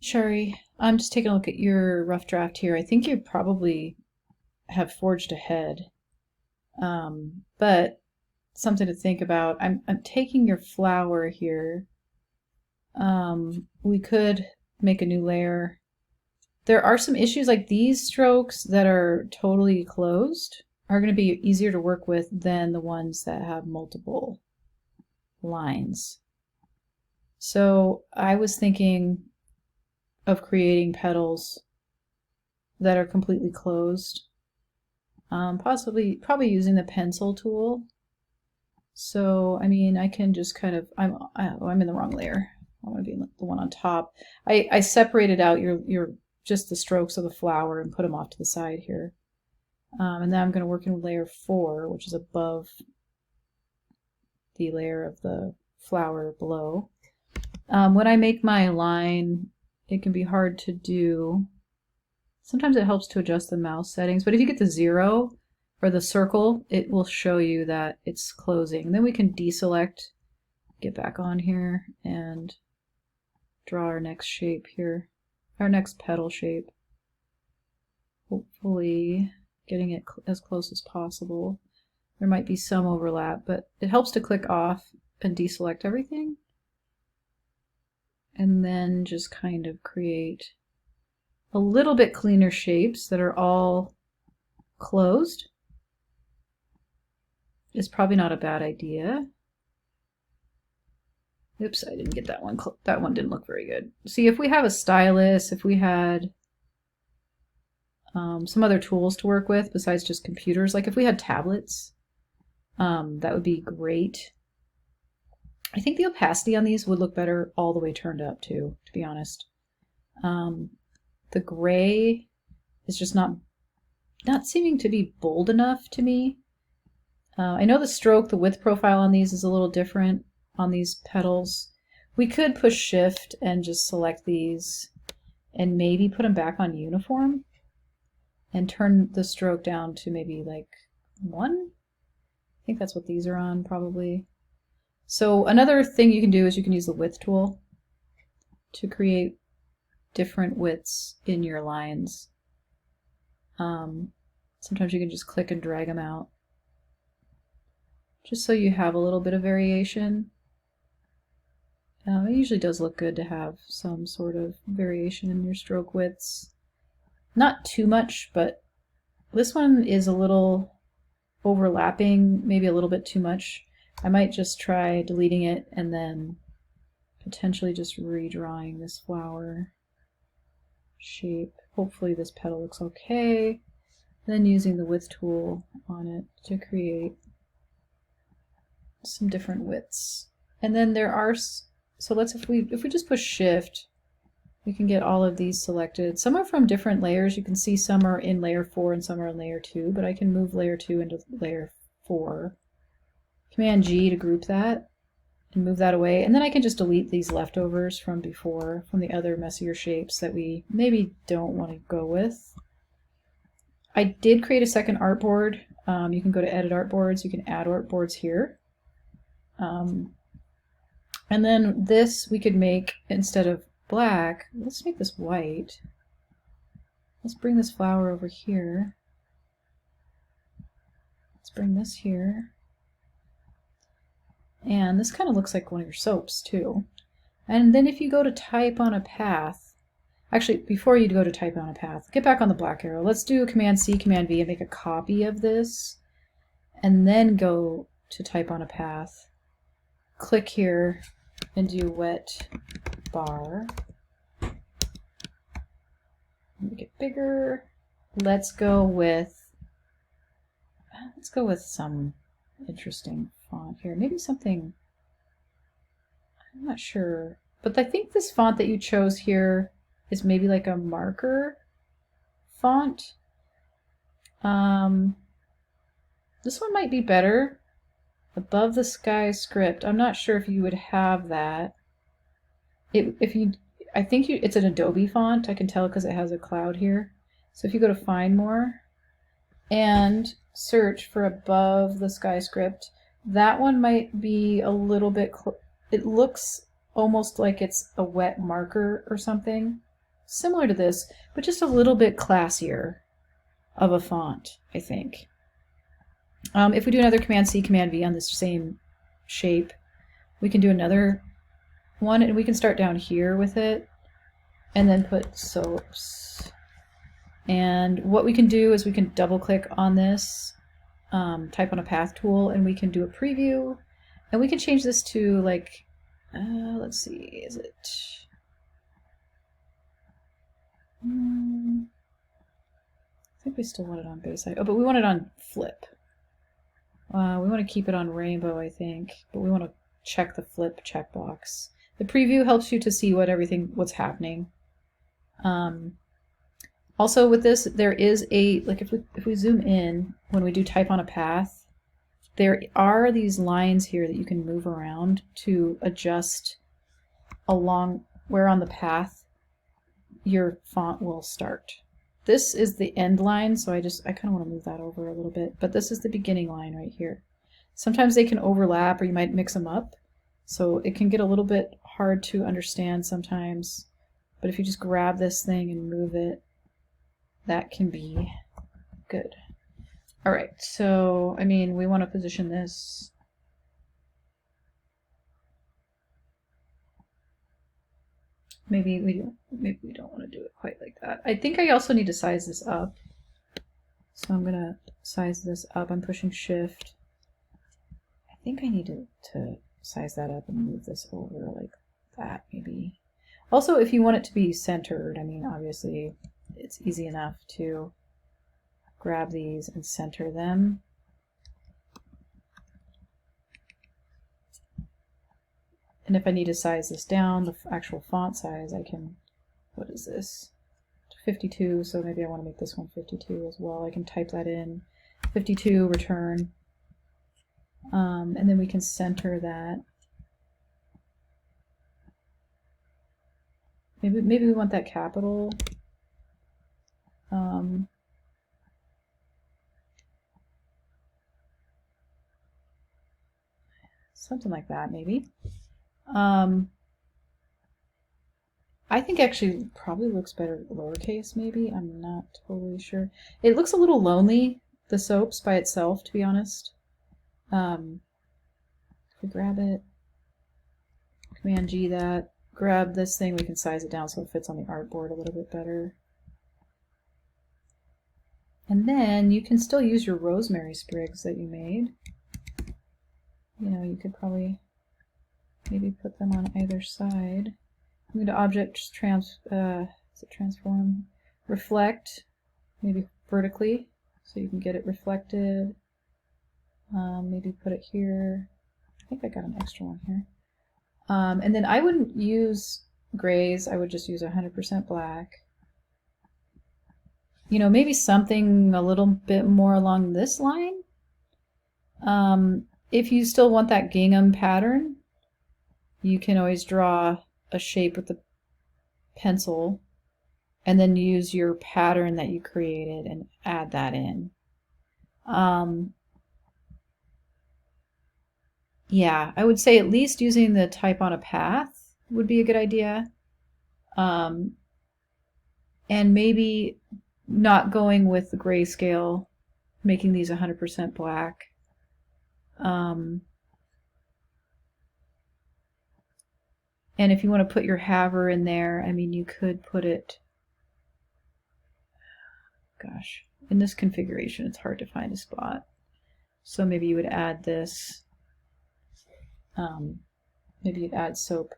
Shari, I'm just taking a look at your rough draft here. I think you probably have forged ahead, but something to think about. I'm taking your flower here. We could make a new layer. There are some issues like these strokes that are totally closed are going to be easier to work with than the ones that have multiple lines. So I was thinking of creating petals that are completely closed. Probably using the pencil tool. So, I mean, I can just kind of, I'm in the wrong layer. I want to be the one on top. I separated out your just the strokes of the flower and put them off to the side here. And then I'm going to work in layer 4, which is above the layer of the flower below. When I make my line, it can be hard to do. Sometimes it helps to adjust the mouse settings, but if you get to 0 or the circle, it will show you that it's closing. And then we can deselect, get back on here, and draw our next shape here, our next petal shape. Hopefully getting it as close as possible. There might be some overlap, but it helps to click off and deselect everything. And then just kind of create a little bit cleaner shapes that are all closed. Is probably not a bad idea. Oops, I didn't get that one. That one didn't look very good. See, if we have a stylus, if we had some other tools to work with besides just computers, like if we had tablets, that would be great. I think the opacity on these would look better all the way turned up too, to be honest. The gray is just not seeming to be bold enough to me. I know the stroke, the width profile on these is a little different on these petals. We could push shift and just select these and maybe put them back on uniform and turn the stroke down to maybe like 1. I think that's what these are on probably. So another thing you can do is you can use the width tool to create different widths in your lines. Sometimes you can just click and drag them out, just so you have a little bit of variation. It usually does look good to have some sort of variation in your stroke widths. Not too much, but this one is a little overlapping, maybe a little bit too much. I might just try deleting it and then potentially just redrawing this flower shape. Hopefully this petal looks okay. Then using the width tool on it to create some different widths. And then there are, so let's, if we just push shift, we can get all of these selected. Some are from different layers. You can see some are in layer 4 and some are in layer 2, but I can move layer 2 into layer 4. Command G to group that and move that away. And then I can just delete these leftovers from before, from the other messier shapes that we maybe don't want to go with. I did create a second artboard. You can go to edit artboards. You can add artboards here. And then this we could make, instead of black, let's make this white. Let's bring this flower over here. Let's bring this here. And this kind of looks like one of your soaps too. And then if you go to type on a path, actually before you go to type on a path, get back on the black arrow. Let's do Command C, Command V and make a copy of this. And then go to type on a path. Click here and do wet bar. Make it bigger. Let's go with some interesting font here. Maybe something, I'm not sure. But I think this font that you chose here is maybe like a marker font. This one might be better. Above the Sky script. I'm not sure if you would have that. I think it's an Adobe font. I can tell because it has a cloud here. So if you go to Find More and search for Above the Sky script, that one might be a little bit. It looks almost like it's a wet marker or something. similar to this, but just a little bit classier of a font, I think. If we do another Command-C, Command-V on this same shape, we can do another one, and we can start down here with it, and then put soaps. And what we can do is we can double-click on this, type on a path tool, and we can do a preview, and we can change this to like, let's see, is it... I think we still want it on Bayside. Oh, but we want it on flip. We want to keep it on rainbow, I think, but we want to check the flip checkbox. The preview helps you to see what's happening. Also with this, there is a, like if we zoom in, when we do type on a path, there are these lines here that you can move around to adjust along where on the path your font will start. This is the end line, so I kind of want to move that over a little bit, but this is the beginning line right here. Sometimes they can overlap, or you might mix them up, so it can get a little bit hard to understand sometimes, but if you just grab this thing and move it, that can be good. All right, so, I mean, we want to position this. Maybe we don't want to do it quite like that. I think I also need to size this up. So I'm gonna size this up. I'm pushing Shift. I think I need to size that up and move this over like that, maybe. Also, if you want it to be centered, I mean, obviously it's easy enough to grab these and center them. And if I need to size this down, the actual font size, I can, what is this? 52, so maybe I want to make this one 52 as well. I can type that in, 52, return. And then we can center that. Maybe we want that capital. Something like that, maybe. I think actually probably looks better lowercase, maybe. I'm not totally sure. It looks a little lonely, the soaps by itself, to be honest. If we grab it, Command G that, grab this thing, we can size it down so it fits on the artboard a little bit better. And then you can still use your rosemary sprigs that you made. You know, you could probably maybe put them on either side. I'm going to object transform, reflect, maybe vertically, so you can get it reflected. Maybe put it here. I think I got an extra one here. And then I wouldn't use grays. I would just use 100% black. You know, maybe something a little bit more along this line. If you still want that gingham pattern, you can always draw a shape with the pencil and then use your pattern that you created and add that in. Yeah, I would say at least using the type on a path would be a good idea. And maybe not going with the grayscale, making these 100% black. And if you want to put your haver in there, I mean, you could put it, gosh, in this configuration, it's hard to find a spot. So maybe you would add this, maybe you'd add soap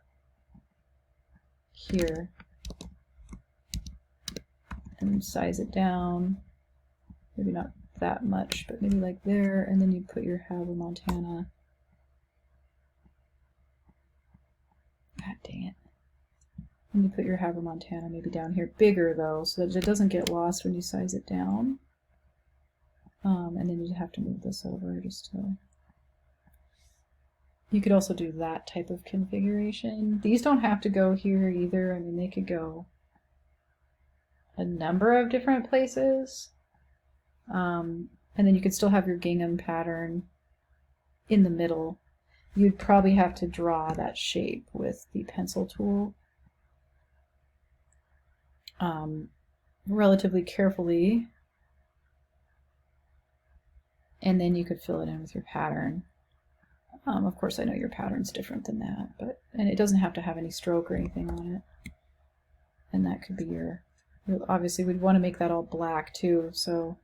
here and size it down. Maybe not that much, but maybe like there, and then you put your Haver Montana. God dang it. And you put your Haver Montana maybe down here, bigger though, so that it doesn't get lost when you size it down. And then you'd have to move this over just to... You could also do that type of configuration. These don't have to go here either. I mean, they could go a number of different places. And then you could still have your gingham pattern in the middle. You'd probably have to draw that shape with the pencil tool. relatively carefully. And then you could fill it in with your pattern. Of course, I know your pattern's different than that, and it doesn't have to have any stroke or anything on it. And that could be your obviously we'd want to make that all black too, so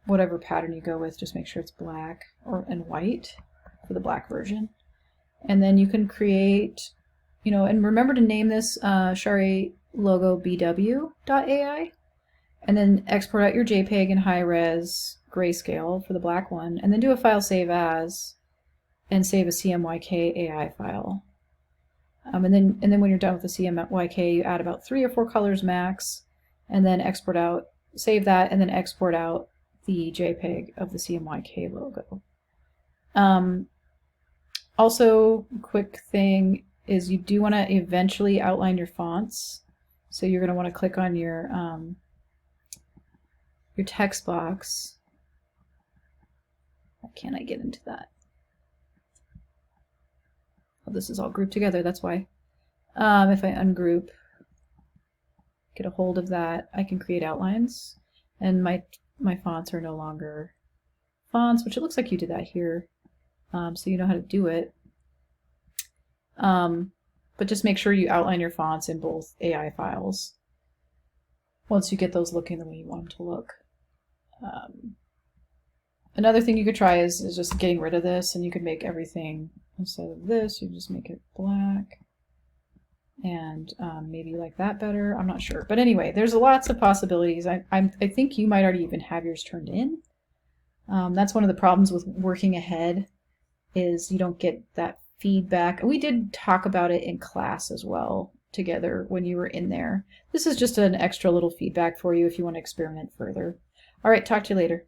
whatever pattern you go with, just make sure it's black and white for the black version. And then you can create, and remember to name this Shari logo BW.ai, and then export out your JPEG in high res grayscale for the black one, and then do a file save as, and save a CMYK AI file. And then when you're done with the CMYK, you add about 3 or 4 colors max, and then export out, save that, and then export out the JPEG of the CMYK logo. Also, quick thing is you do want to eventually outline your fonts. So you're going to want to click on your text box. Why can't I get into that? Oh, this is all grouped together, that's why. If I ungroup, get a hold of that, I can create outlines. And my fonts are no longer fonts, which it looks like you did that here. So you know how to do it. But just make sure you outline your fonts in both AI files once you get those looking the way you want them to look. Another thing you could try is just getting rid of this, and you could make everything, instead of this, you just make it black. And maybe you like that better. I'm not sure. But anyway, there's lots of possibilities. I think you might already even have yours turned in. That's one of the problems with working ahead, is you don't get that feedback. We did talk about it in class as well together when you were in there. This is just an extra little feedback for you if you want to experiment further. All right, talk to you later.